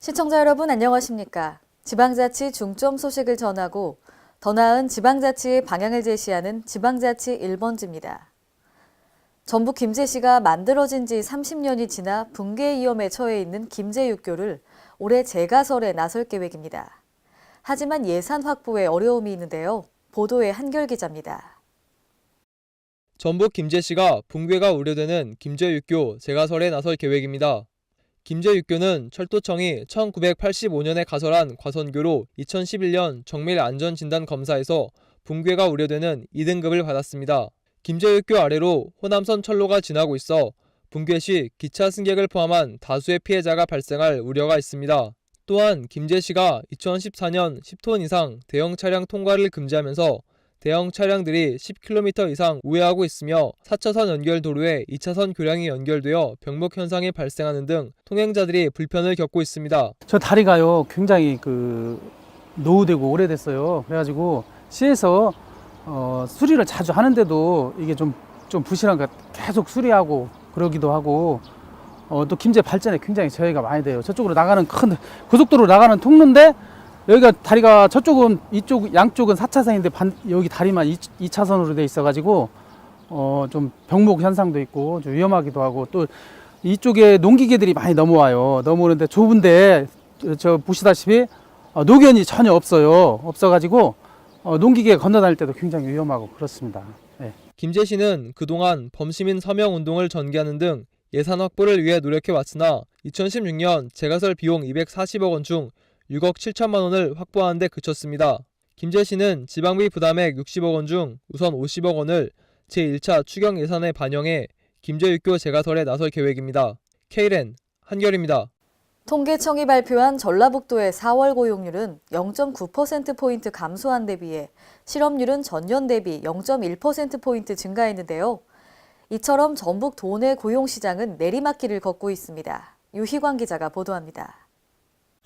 시청자 여러분 안녕하십니까? 지방자치 중점 소식을 전하고 더 나은 지방자치의 방향을 제시하는 지방자치 1번지입니다. 전북 김제시가 만들어진 지 30년이 지나 붕괴 위험에 처해 있는 김제육교를 올해 재가설에 나설 계획입니다. 하지만 예산 확보에 어려움이 있는데요. 보도에 한결 기자입니다. 전북 김제시가 붕괴가 우려되는 김제육교 재가설에 나설 계획입니다. 김제육교는 철도청이 1985년에 가설한 과선교로 2011년 정밀 안전진단 검사에서 붕괴가 우려되는 2등급을 받았습니다. 김제육교 아래로 호남선 철로가 지나고 있어 붕괴 시 기차 승객을 포함한 다수의 피해자가 발생할 우려가 있습니다. 또한 김제시가 2014년 10톤 이상 대형 차량 통과를 금지하면서 대형 차량들이 10km 이상 우회하고 있으며 4차선 연결 도로에 2차선 교량이 연결되어 병목 현상이 발생하는 등 통행자들이 불편을 겪고 있습니다. 저 다리가요 굉장히 노후되고 오래됐어요. 그래가지고 시에서 수리를 자주 하는데도 이게 좀 부실한가 계속 수리하고 그러기도 하고 또 김제 발전에 굉장히 저해가 많이 돼요. 저쪽으로 나가는 큰 고속도로 나가는 통로인데 여기가 다리가 저쪽은 양쪽은 4차선인데 여기 다리만 2차선으로 돼 있어가지고 좀 병목 현상도 있고 좀 위험하기도 하고 또 이쪽에 농기계들이 많이 넘어오는데 좁은데 저 보시다시피 노견이 전혀 없어가지고 농기계 건너다닐 때도 굉장히 위험하고 그렇습니다. 네. 김제시는 그동안 범시민 서명 운동을 전개하는 등 예산 확보를 위해 노력해 왔으나 2016년 재가설 비용 240억 원 중 6억 7천만 원을 확보하는 데 그쳤습니다. 김제시는 지방비 부담액 60억 원 중 우선 50억 원을 제1차 추경 예산에 반영해 김제육교 재가설에 나설 계획입니다. K랜 한결입니다. 통계청이 발표한 전라북도의 4월 고용률은 0.9%포인트 감소한 데 비해 실업률은 전년 대비 0.1%포인트 증가했는데요. 이처럼 전북 도내 고용시장은 내리막길을 걷고 있습니다. 유희광 기자가 보도합니다.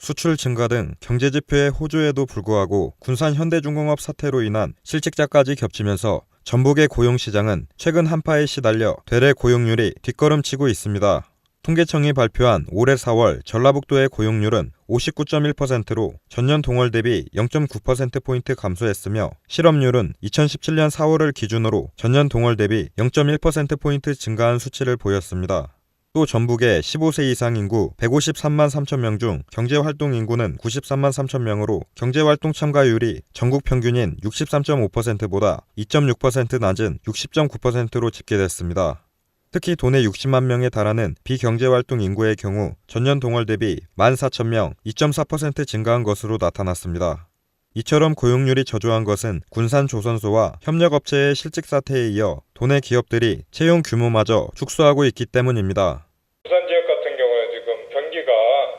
수출 증가 등 경제 지표의 호조에도 불구하고 군산 현대중공업 사태로 인한 실직자까지 겹치면서 전북의 고용시장은 최근 한파에 시달려 되레 고용률이 뒷걸음치고 있습니다. 통계청이 발표한 올해 4월 전라북도의 고용률은 59.1%로 전년 동월 대비 0.9%포인트 감소했으며 실업률은 2017년 4월을 기준으로 전년 동월 대비 0.1%포인트 증가한 수치를 보였습니다. 또 전북의 15세 이상 인구 153만 3천 명 중 경제활동 인구는 93만 3천 명으로 경제활동 참가율이 전국 평균인 63.5%보다 2.6% 낮은 60.9%로 집계됐습니다. 특히 도내 60만 명에 달하는 비경제활동 인구의 경우 전년 동월 대비 14,000명, 2.4% 증가한 것으로 나타났습니다. 이처럼 고용률이 저조한 것은 군산 조선소와 협력업체의 실직 사태에 이어 도내 기업들이 채용 규모마저 축소하고 있기 때문입니다. 부산 지역 같은 경우는 지금 경기가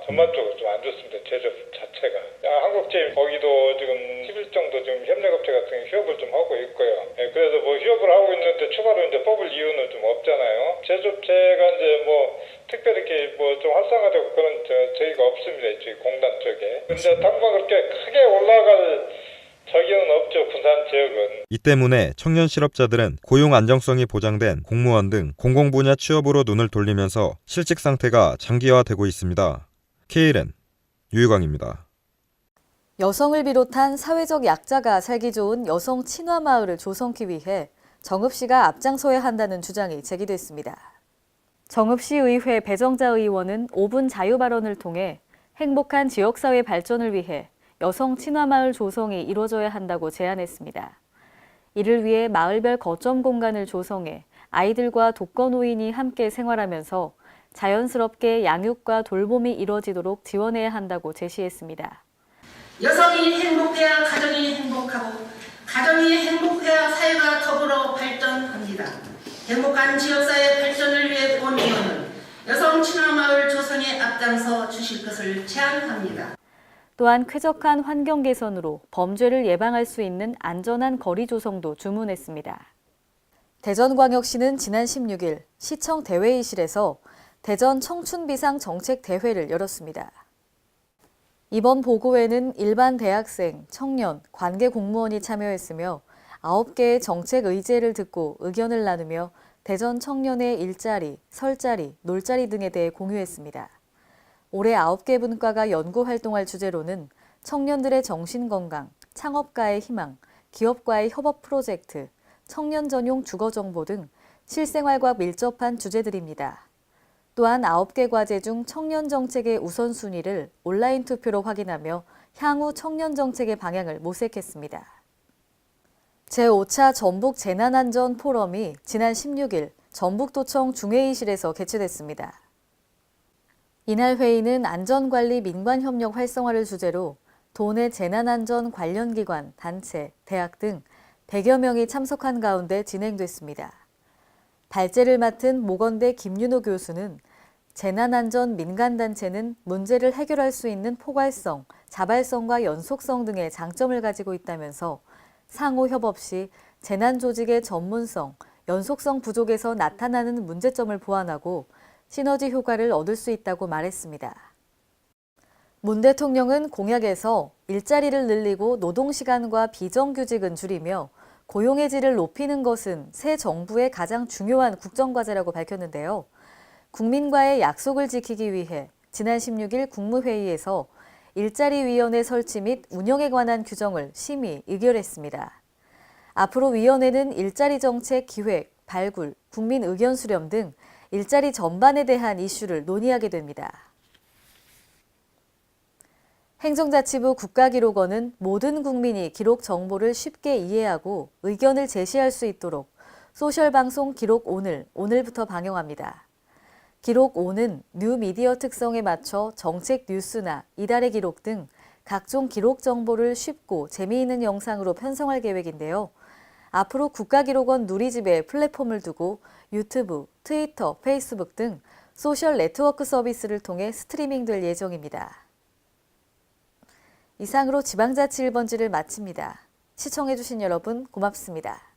전반적으로 좀 안 좋습니다. 제조 자체가. 한국제일 거기도 지금 10일 정도 지금 협력업체 같은 게 휴업을 좀 하고 있고요. 그래서 휴업을 하고 있는데 추가로 이제 뽑을 이유는 좀 없잖아요. 제조업체가 이제 특별히 이렇게 좀 활성화되고 그런 저희가 없습니다. 저희 공단 쪽에. 근데 당분간 그렇게 크게 올라갈 저기는 없죠. 군산 지역은. 이 때문에 청년 실업자들은 고용 안정성이 보장된 공무원 등 공공분야 취업으로 눈을 돌리면서 실직 상태가 장기화되고 있습니다. K랜 유희광입니다. 여성을 비롯한 사회적 약자가 살기 좋은 여성 친화 마을을 조성하기 위해 정읍시가 앞장서야 한다는 주장이 제기됐습니다. 정읍시의회 배정자 의원은 5분 자유 발언을 통해 행복한 지역사회 발전을 위해 여성 친화 마을 조성이 이루어져야 한다고 제안했습니다. 이를 위해 마을별 거점 공간을 조성해 아이들과 독거노인이 함께 생활하면서 자연스럽게 양육과 돌봄이 이루어지도록 지원해야 한다고 제시했습니다. 여성이 행복해야 가정이 행복하고 가정이 행복해야 사회가 더불어 발전합니다. 행복한 지역사회 발전을 위해 본 의원은 여성 친화마을 조성에 앞장서 주실 것을 제안합니다. 또한 쾌적한 환경 개선으로 범죄를 예방할 수 있는 안전한 거리 조성도 주문했습니다. 대전광역시는 지난 16일 시청 대회의실에서 대전 청춘비상 정책 대회를 열었습니다. 이번 보고회는 일반 대학생, 청년, 관계 공무원이 참여했으며 9개의 정책 의제를 듣고 의견을 나누며 대전 청년의 일자리, 설자리, 놀자리 등에 대해 공유했습니다. 올해 9개 분과가 연구 활동할 주제로는 청년들의 정신건강, 창업가의 희망, 기업과의 협업 프로젝트, 청년 전용 주거 정보 등 실생활과 밀접한 주제들입니다. 또한 9개 과제 중 청년 정책의 우선순위를 온라인 투표로 확인하며 향후 청년 정책의 방향을 모색했습니다. 제5차 전북 재난안전 포럼이 지난 16일 전북도청 중회의실에서 개최됐습니다. 이날 회의는 안전관리 민관협력 활성화를 주제로 도내 재난안전 관련 기관, 단체, 대학 등 100여 명이 참석한 가운데 진행됐습니다. 발제를 맡은 모건대 김윤호 교수는 재난안전 민간단체는 문제를 해결할 수 있는 포괄성, 자발성과 연속성 등의 장점을 가지고 있다면서 상호 협업 시 재난 조직의 전문성, 연속성 부족에서 나타나는 문제점을 보완하고 시너지 효과를 얻을 수 있다고 말했습니다. 문 대통령은 공약에서 일자리를 늘리고 노동시간과 비정규직은 줄이며 고용의 질을 높이는 것은 새 정부의 가장 중요한 국정과제라고 밝혔는데요. 국민과의 약속을 지키기 위해 지난 16일 국무회의에서 일자리위원회 설치 및 운영에 관한 규정을 심의, 의결했습니다. 앞으로 위원회는 일자리 정책 기획, 발굴, 국민 의견 수렴 등 일자리 전반에 대한 이슈를 논의하게 됩니다. 행정자치부 국가기록원은 모든 국민이 기록 정보를 쉽게 이해하고 의견을 제시할 수 있도록 소셜방송 기록 오늘부터 방영합니다. 기록 5는 뉴미디어 특성에 맞춰 정책 뉴스나 이달의 기록 등 각종 기록 정보를 쉽고 재미있는 영상으로 편성할 계획인데요. 앞으로 국가기록원 누리집에 플랫폼을 두고 유튜브, 트위터, 페이스북 등 소셜 네트워크 서비스를 통해 스트리밍될 예정입니다. 이상으로 지방자치 1번지를 마칩니다. 시청해주신 여러분 고맙습니다.